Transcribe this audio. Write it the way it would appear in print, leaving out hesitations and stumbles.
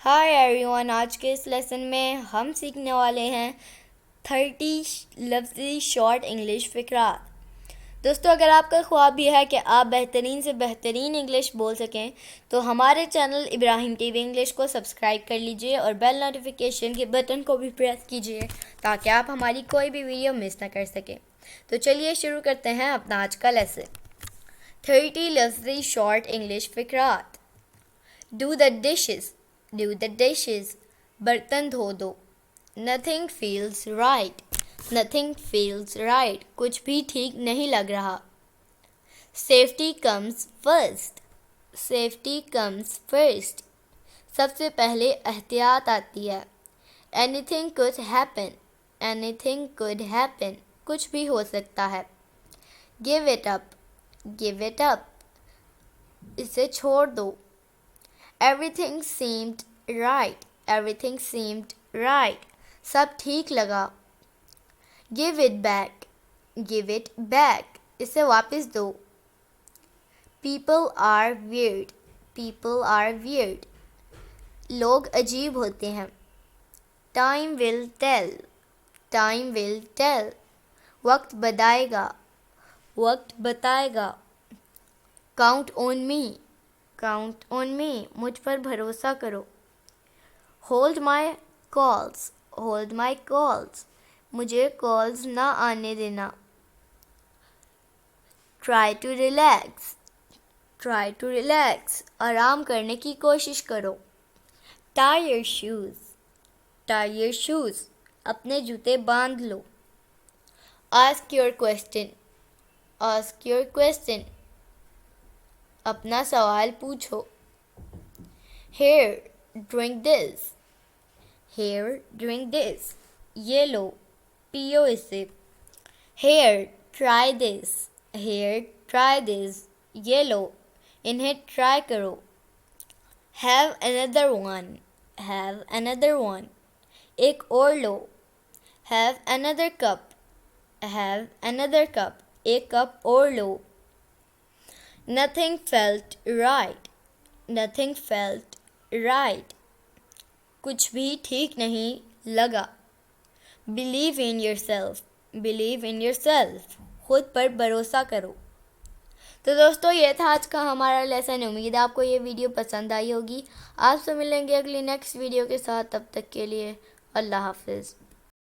Hi everyone, आज के इस लेसन में हम सीखने वाले हैं 30 लफ्ज़ी शॉर्ट इंग्लिश फ़िक्रात। दोस्तों, अगर आपका ख्वाब भी है कि आप बेहतरीन से बेहतरीन इंग्लिश बोल सकें तो हमारे चैनल इब्राहिम टीवी इंग्लिश को सब्सक्राइब कर लीजिए और बेल नोटिफिकेशन के बटन को भी प्रेस कीजिए ताकि आप हमारी कोई भी वीडियो मिस ना कर सकें। तो चलिए शुरू करते हैं अपना आज का लेसन। 30 लफ्ज़ी शॉर्ट इंग्लिश फ़िक्रात। Do the dishes, do the dishes, बर्तन धो दो। Nothing feels right, nothing feels right, कुछ भी ठीक नहीं लग रहा। Safety comes first, safety comes first, सबसे पहले एहतियात आती है। Anything could happen, anything could happen, कुछ भी हो सकता है। Give it up, give it up, इसे छोड़ दो। Everything seemed right, everything seemed right, सब ठीक लगा। Give it back, give it back, इसे वापस दो। People are weird, people are weird, लोग अजीब होते हैं। Time will tell, time will tell, वक्त बताएगा, वक्त बताएगा। Count on me, count on me, मुझ पर भरोसा करो। Hold my calls, hold my calls, मुझे कॉल्स ना आने देना। Try to relax, try to relax, आराम करने की कोशिश करो। Tie your shoes, tie your shoes, अपने जूते बांध लो। Ask your question, ask your question, अपना सवाल पूछो। Here, drink this, here, drink this, ये लो, पियो इसे। Here, try this, here, try this, ये लो, इन्हें ट्राई करो। Have another one, have another one, एक और लो। Have another cup, have another cup, एक कप और लो। Nothing felt right, nothing felt right, कुछ भी ठीक नहीं लगा। Believe in yourself, believe in yourself, खुद पर भरोसा करो। तो दोस्तों, ये था आज का हमारा लेसन। उम्मीद है आपको ये वीडियो पसंद आई होगी। आपसे मिलेंगे अगली नेक्स्ट वीडियो के साथ। तब तक के लिए अल्लाह हाफिज़।